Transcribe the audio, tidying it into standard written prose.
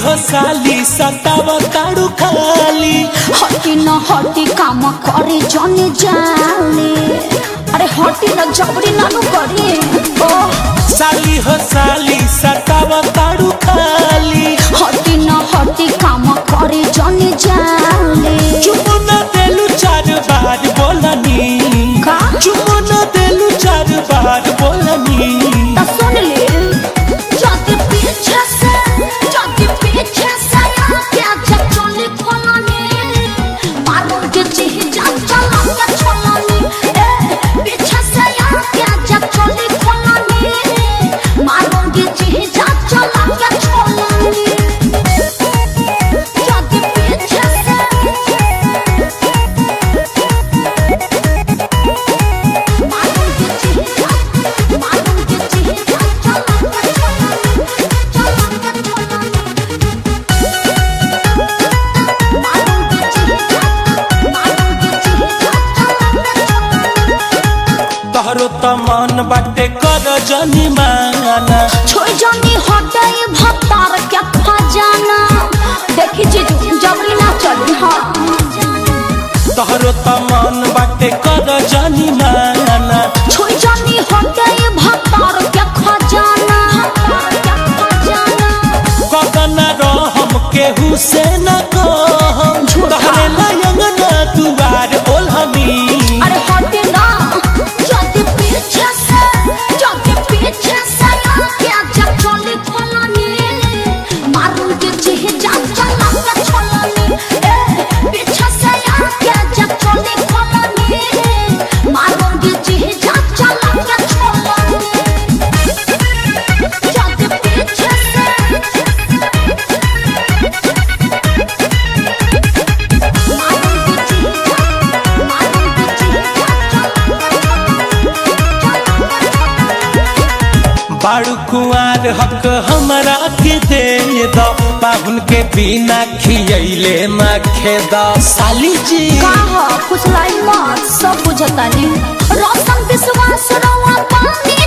हो साली सतावा ताड़ू खाली हटी न हटी काम करे जने जाने अरे हटी न जबरी नानू करे ओ साली हो साली सतावा ताड़ू खाली हटी न हटी काम करे जने जाने चुमुना देलू 4 बार बोलनी का चुमुना देलू 4 बार बोलनी ता सुन ले जाके पीछे से क्या जब चले खोलने मारूंगी जी जा चला क्या छोलनी पीछे से क्या जब चले खोलने मारूंगी जी जा चला क्या छोलनी जाके पीछे से मारूंगी जी जा चला तोहरो त मन बाटे कर जनी माना छोड़ जानी हटाई भतार क्या खजाना देखी जीजू जबरी ना चली हाँ तोहरो त मन बाटे कर जनी माना छोड़ जानी हटाई भतार क्या खजाना कदना रहम केहू से न कहम तोहरे लयंग ना दुआर बोलहमी अरे हटे ना जाके पीछे से क्या जब चले खोलनी मारूंगी जी जा चला क्या छोलनी पीछे से क्या जब चले खोलनी मारूंगी जी जा चला क्या छोलनी जाके पीछे से बाड़ू कुआर हक हमरा के दे दो पाहुन के बिना खियैले ना खेदा साली जी फुसलाई मत सब बुझतानी रोशन विश्वास रवा पानी